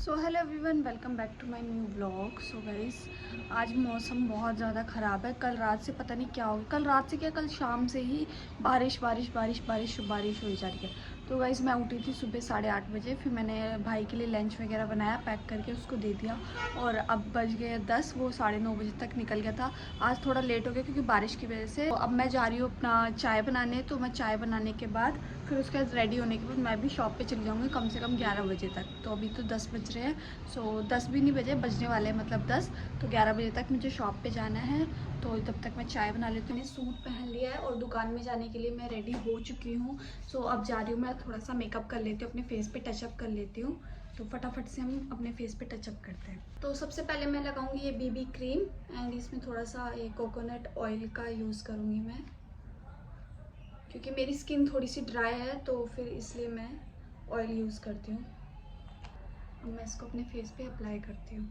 So hello everyone, welcome back to my new blog. So guys, आज मौसम बहुत ज़्यादा ख़राब है। कल रात से पता नहीं क्या हो गया। कल रात से क्या, कल शाम से ही बारिश बारिश बारिश बारिश बारिश हो जा रही है। तो गाइस, मैं उठी थी सुबह 8:30 बजे। फिर मैंने भाई के लिए लंच वगैरह बनाया, पैक करके उसको दे दिया। और अब बज गए 10, वो 9:30 बजे तक निकल गया था। आज थोड़ा लेट हो गया क्योंकि बारिश की वजह से। तो अब मैं जा रही हूँ अपना चाय बनाने। तो मैं चाय बनाने के बाद फिर उसके बाद रेडी होने के बाद मैं भी शॉप पे चली जाऊँगी कम से कम 11 बजे तक। तो अभी तो 10 बज रहे हैं। सो 10 भी नहीं बजे, बजने वाले हैं, मतलब 10। तो 11 बजे तक मुझे शॉप पे जाना है। तो तब तक मैं चाय बना लेती हूँ। मैंने सूट पहन लिया है और दुकान में जाने के लिए मैं रेडी हो चुकी हूँ। सो अब जा रही हूँ, मैं थोड़ा सा मेकअप कर लेती हूँ, अपने फेस पे टचअप कर लेती हूँ। तो फटाफट से हम अपने फेस पे टचअप करते हैं। तो सबसे पहले मैं लगाऊंगी ये बीबी क्रीम, एंड इसमें थोड़ा सा ये कोकोनट ऑयल का यूज़ करूँगी मैं, क्योंकि मेरी स्किन थोड़ी सी ड्राई है, तो फिर इसलिए मैं ऑयल यूज़ करती हूँ। अब मैं इसको अपने फेस पे अप्लाई करती हूँ।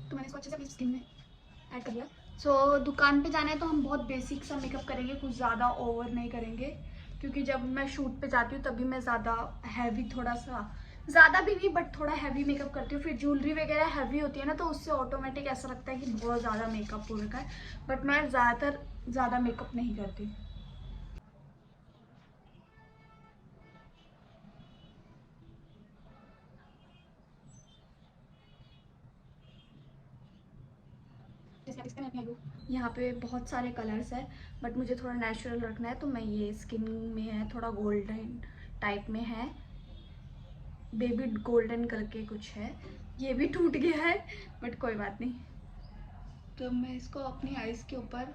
तो मैंने इसको अच्छे से अपनी स्किन में ऐड कर लिया। सो दुकान पे जाना है तो हम बहुत बेसिक सा मेकअप करेंगे, कुछ ज़्यादा ओवर नहीं करेंगे। क्योंकि जब मैं शूट पे जाती हूँ तभी मैं ज़्यादा हैवी, थोड़ा सा ज़्यादा भी नहीं बट थोड़ा हैवी मेकअप करती हूँ। फिर ज्वेलरी वगैरह हैवी होती है ना, तो उससे ऑटोमेटिक ऐसा लगता है कि बहुत ज़्यादा मेकअप हो रखा है। बट मैं ज़्यादातर ज़्यादा मेकअप नहीं करती। यहाँ पे बहुत सारे कलर्स है, बट मुझे थोड़ा नेचुरल रखना है, तो मैं ये स्किन में है, थोड़ा गोल्डन टाइप में है, बेबी गोल्डन करके कुछ है। ये भी टूट गया है, बट कोई बात नहीं। तो मैं इसको अपनी आईज के ऊपर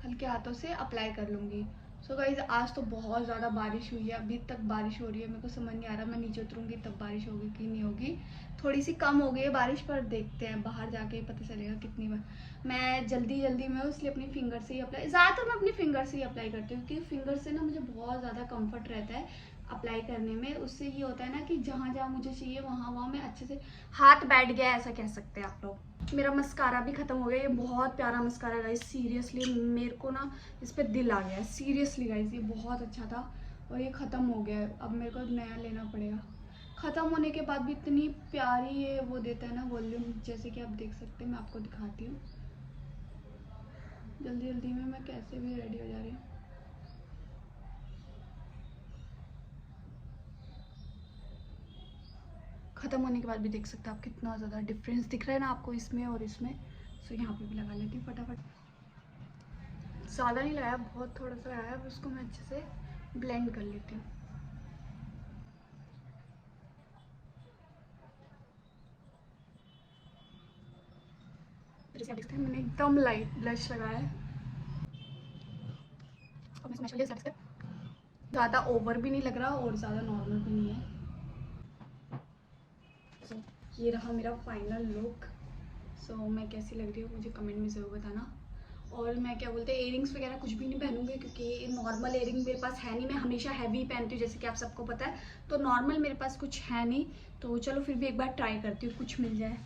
हल्के हाथों से अप्लाई कर लूँगी। सो गाइज, आज तो बहुत ज़्यादा बारिश हुई है, अभी तक बारिश हो रही है। मेरे को समझ नहीं आ रहा मैं नीचे उतरूँगी तब बारिश होगी कि नहीं होगी। थोड़ी सी कम हो गई है बारिश, पर देखते हैं, बाहर जाके ही पता चलेगा कितनी बार। मैं जल्दी जल्दी में इसलिए अपनी फिंगर से ही अप्लाई, ज़्यादातर मैं अपनी फिंगर से ही अप्लाई करती हूँ, क्योंकि फिंगर से ना मुझे बहुत ज़्यादा कम्फर्ट रहता है अप्लाई करने में। उससे ये होता है ना कि जहाँ जहाँ मुझे चाहिए वहाँ वहाँ मैं अच्छे से, हाथ बैठ गया ऐसा कह सकते हैं आप लोग। मेरा मस्कारा भी खत्म हो गया। ये बहुत प्यारा मस्कारा गाइस, सीरियसली मेरे को ना इस पर दिल आ गया है। सीरियसली गाइस, ये बहुत अच्छा था और ये ख़त्म हो गया है। अब मेरे को नया लेना पड़ेगा। ख़त्म होने के बाद भी इतनी प्यारी ये वो देता है ना वॉल्यूम, जैसे कि आप देख सकते हैं। मैं आपको दिखाती हूँ जल्दी जल्दी में मैं कैसे भी रेडी हो जा रही हूँ। ख़त्म होने के बाद भी देख सकते हैं आप, कितना ज़्यादा डिफरेंस दिख रहा है ना आपको इसमें और इसमें। सो यहाँ पे भी लगा लेती हूँ फटाफट। ज़्यादा नहीं लगाया, बहुत थोड़ा सा लगाया। अब उसको मैं अच्छे से ब्लेंड कर लेती हूँ। जैसे आप देखते हैं मैंने एकदम लाइट ब्लश लगाया है। और मैं इसको मैच कर लिया से ज़्यादा ओवर भी नहीं लग रहा और ज़्यादा नॉर्मल भी नहीं है। सो ये रहा मेरा फाइनल लुक। सो मैं कैसी लग रही हूँ मुझे कमेंट में ज़रूर बताना। और मैं क्या बोलते हैं, इयरिंग्स वगैरह कुछ भी नहीं पहनूंगी, क्योंकि नॉर्मल इयरिंग मेरे पास है नहीं। मैं हमेशा हैवी पहनती हूँ, जैसे कि आप सबको पता है। तो नॉर्मल मेरे पास कुछ है नहीं। तो चलो फिर भी एक बार ट्राई करती हूँ, कुछ मिल जाए।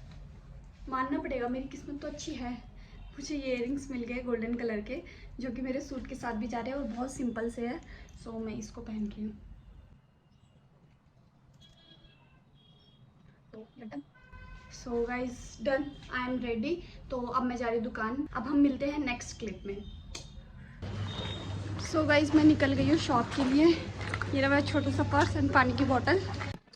मानना पड़ेगा, मेरी किस्मत तो अच्छी है। मुझे ये इयरिंग्स मिल गए गोल्डन कलर के, जो कि मेरे सूट के साथ भी जा रहे हैं और बहुत सिंपल से है। सो मैं इसको पहन रही हूँ। तो done. So guys, done, I am ready. तो अब मैं जा रही हूँ दुकान। अब हम मिलते हैं नेक्स्ट क्लिप में। सो गाइज, मैं निकल गई हूँ शॉप के लिए। ये रहा मेरा छोटा सा पर्स एंड पानी की बोतल।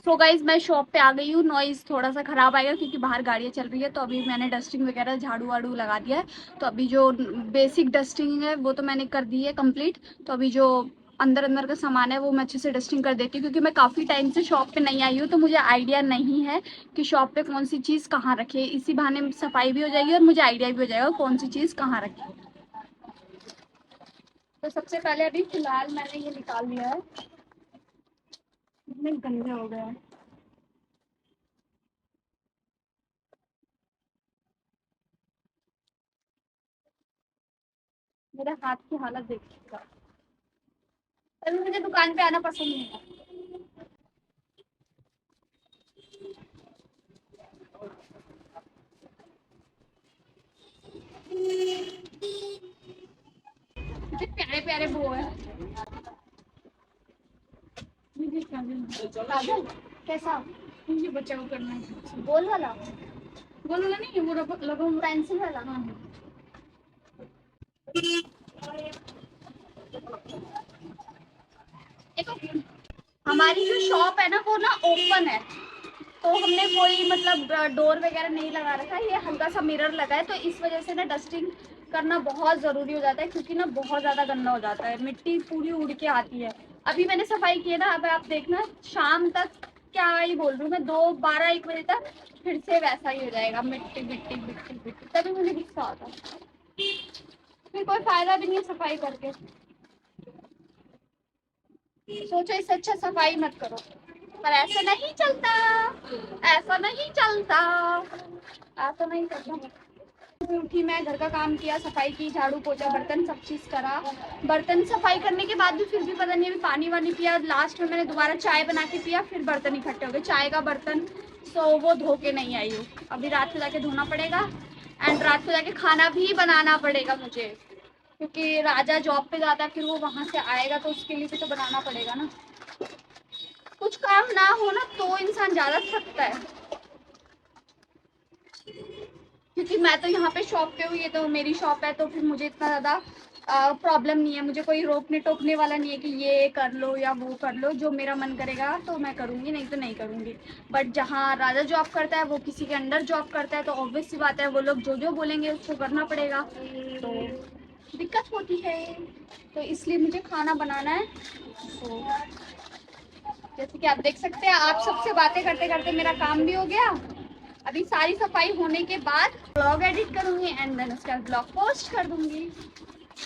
सो गाइज, मैं शॉप पे आ गई हूँ। नॉइज़ थोड़ा सा ख़राब आएगा क्योंकि बाहर गाड़ियाँ चल रही है। तो अभी मैंने डस्टिंग वगैरह झाड़ू वाड़ू लगा दिया है। तो अभी जो बेसिक डस्टिंग है वो तो मैंने कर दी है कंप्लीट। तो अभी जो अंदर अंदर का सामान है वो मैं अच्छे से डस्टिंग कर देती हूँ, क्योंकि मैं काफ़ी टाइम से शॉप पे नहीं आई हूँ। तो मुझे आइडिया नहीं है कि शॉप पे कौन सी चीज़ कहाँ रखे। इसी बहाने सफाई भी हो जाएगी और मुझे आइडिया भी हो जाएगा कौन सी चीज़ कहाँ रखी। तो सबसे पहले अभी फ़िलहाल मैंने ये निकाल लिया है, इतने गंदे हो गए हैं। मेरे हाथ की हालत देखिएगा। अभी मुझे दुकान पे आना पसंद नहीं है। प्यारे वो है। काजल कैसा? मुझे बच्चा को करना है। गोल वाला नहीं, वो लगा पेंसिल वाला। हाँ देखो, हमारी जो शॉप है ना वो ना ओपन है, तो हमने कोई मतलब डोर वगैरह नहीं लगा रखा है। ये हल्का सा मिरर लगा है, तो इस वजह से ना डस्टिंग करना बहुत ज़रूरी हो जाता है, क्योंकि ना बहुत ज़्यादा गंदा हो जाता है, मिट्टी पूरी उड़ के आती है। अभी मैंने सफाई की है ना, अब आप देखना शाम तक, क्या ही बोल रही हूँ मैं, 2 12 1 बजे तक फिर से वैसा ही हो जाएगा, मिट्टी मिट्टी मिट्टी मिट्टी। तभी मुझे गुस्सा आता है, फिर कोई फायदा भी नहीं है सफाई करके। सोचो इससे अच्छा सफाई मत करो, पर ऐसा नहीं चलता, ऐसा नहीं चलता, ऐसा नहीं चलता। उठी, मैं घर का काम किया, सफाई की, झाड़ू पोछा बर्तन सब चीज़ करा। बर्तन सफाई करने के बाद भी फिर भी पता नहीं, अभी पानी वानी पिया, लास्ट में मैंने दोबारा चाय बना के पिया, फिर बर्तन इकट्ठे हो गए, चाय का बर्तन। सो वो धो के नहीं आई हूँ, अभी रात को जाके धोना पड़ेगा। एंड रात को जाके खाना भी बनाना पड़ेगा मुझे, क्योंकि राजा जॉब पे जाता है, फिर वो वहाँ से आएगा तो उसके लिए भी तो बनाना पड़ेगा ना। कुछ काम ना हो ना तो इंसान ज़्यादा थकता है, क्योंकि मैं तो यहाँ पे शॉप पे हूँ, ये तो मेरी शॉप है, तो फिर मुझे इतना ज़्यादा प्रॉब्लम नहीं है, मुझे कोई रोकने टोकने वाला नहीं है कि ये कर लो या वो कर लो। जो मेरा मन करेगा तो मैं करूँगी, नहीं तो नहीं करूँगी। बट जहाँ राजा जॉब करता है, वो किसी के अंडर जॉब करता है, तो ऑब्वियस सी बात है, वो लोग जो जो बोलेंगे उसको करना पड़ेगा, तो दिक्कत होती है। तो इसलिए मुझे खाना बनाना है। तो जैसे कि आप देख सकते हैं, आप सबसे बातें करते करते मेरा काम भी हो गया। अभी सारी सफाई होने के बाद ब्लॉग एडिट करूंगी एंड देन उसके बाद ब्लॉग पोस्ट कर दूंगी,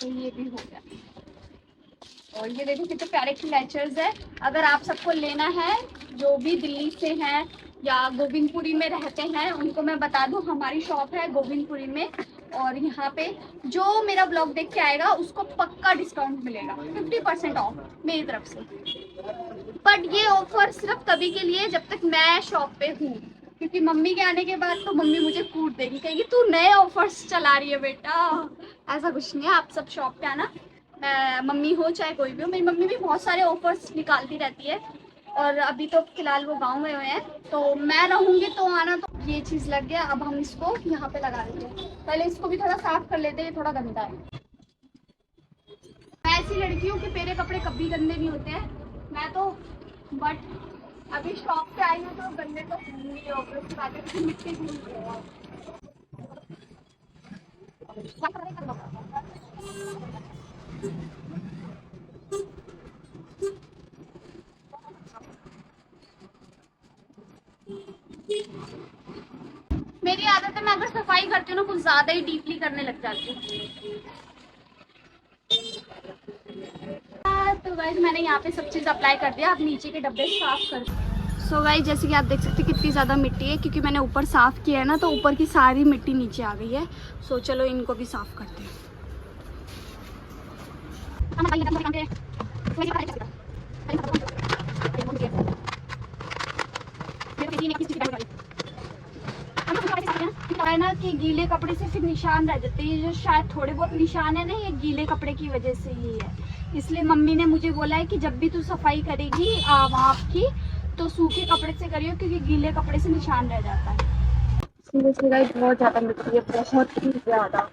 तो ये भी हो गया। और ये देखो कितने प्यारे क्लेचर्स है। अगर आप सबको लेना है, जो भी दिल्ली से हैं या गोविंदपुरी में रहते हैं, उनको मैं बता दूं, हमारी शॉप है गोविंदपुरी में, और यहाँ पे जो मेरा ब्लॉग देख के आएगा उसको पक्का डिस्काउंट मिलेगा, 50% ऑफ मेरी तरफ से। बट ये ऑफर सिर्फ तभी के लिए जब तक मैं शॉप पे हूँ, क्योंकि मम्मी के आने के बाद तो मम्मी मुझे कूट देगी, कहेगी तू नए ऑफर्स चला रही है बेटा। ऐसा कुछ नहीं है, आप सब शॉप पे आना, मम्मी हो चाहे कोई भी हो, मेरी मम्मी भी बहुत सारे ऑफर्स निकालती रहती है। और अभी तो फिलहाल वो गाँव में हुए हैं, तो मैं रहूँगी तो आना। तो ये चीज़ लग गया, अब हम इसको यहाँ पे लगा देते हैं। पहले इसको भी थोड़ा साफ कर लेते हैं, थोड़ा गंदा है। मैं ऐसी लड़की हूँ कि मेरे कपड़े कभी गंदे नहीं होते हैं, मैं तो, बट अभी शॉप पे आई हूँ तो गंदे तो होंगे, ऑब्वियस बात है, क्योंकि मिट्टी धूल है। मेरी आदत है, मैं अगर सफाई करती हूँ ना कुछ ज्यादा ही डीपली करने लग जाती हूँ। तो गाइस मैंने यहाँ पे सब चीज़ अप्लाई कर दिया, अब नीचे के डब्बे साफ कर। सो गाइस जैसे कि आप देख सकते हैं कितनी ज़्यादा मिट्टी है, क्योंकि मैंने ऊपर साफ़ किया है ना, तो ऊपर की सारी मिट्टी नीचे आ गई है। सो चलो इनको भी साफ़ करते हैं। है ना कि गीले कपड़े से फिर निशान रह जाते हैं, ये जो शायद थोड़े बहुत निशान है ना, ये गीले कपड़े की वजह से ही है। इसलिए मम्मी ने मुझे बोला है कि जब भी तू सफाई करेगी वहाँ की, तो सूखे कपड़े से करियो, क्योंकि गीले कपड़े से निशान रह जाता है। सीरियसली गाइस बहुत ज़्यादा मिट्टी है, बहुत ही ज़्यादा।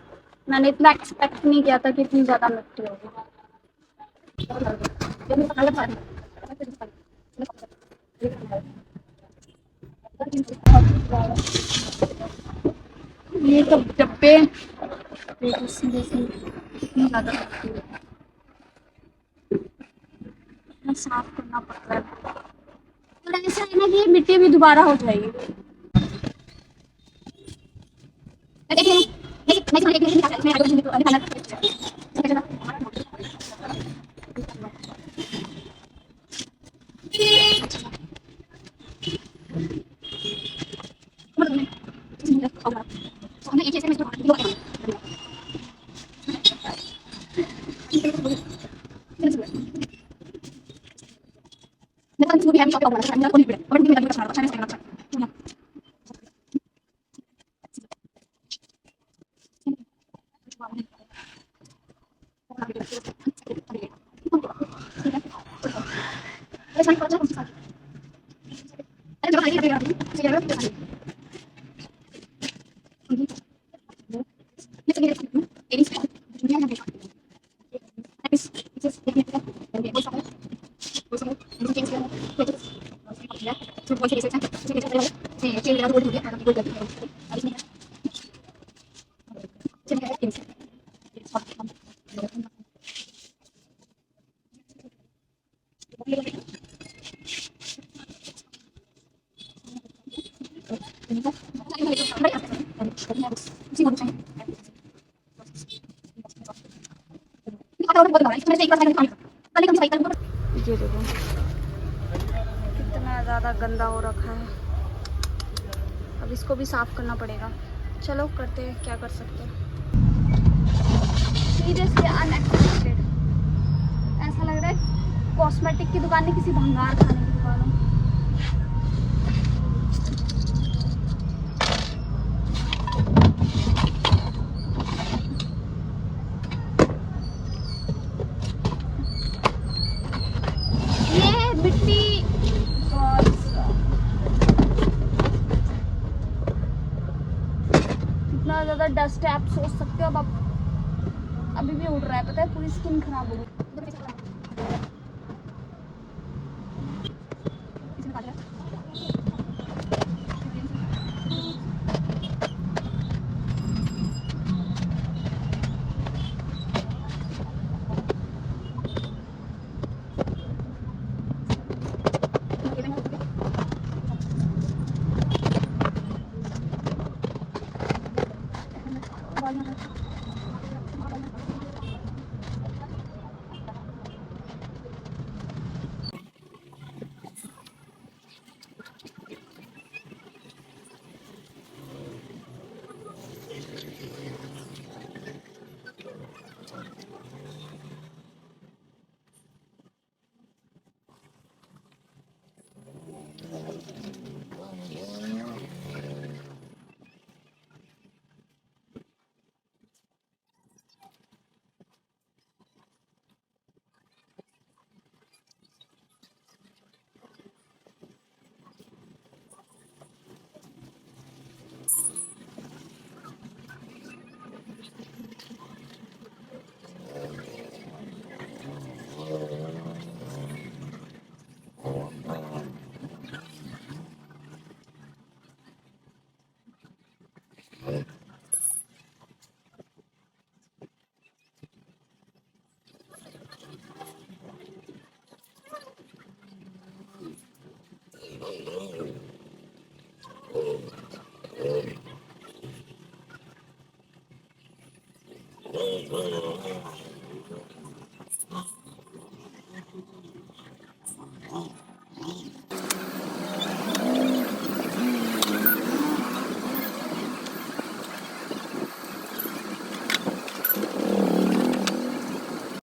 मैंने इतना एक्सपेक्ट नहीं किया था कि इतनी ज़्यादा मिट्टी होगी। ये सब डब्बे इतनी ज़्यादा साफ करना पड़ता है, तो ऐसा है ना कि ये मिट्टी भी दोबारा हो जाएगी। ये देखो कितना ज़्यादा गंदा हो रखा है। अब इसको भी साफ करना पड़ेगा। चलो करते हैं, क्या कर सकते हैं। Seriously unexpected. ऐसा लग रहा है कॉस्मेटिक की दुकान नहीं, किसी भंगार खाने की दुकान हो। ये मिट्टी कितना ज़्यादा डस्ट है, आप सोच सकते हो। अब आप अभी भी उड़ रहा है, पता है, पूरी स्किन खराब हो गई।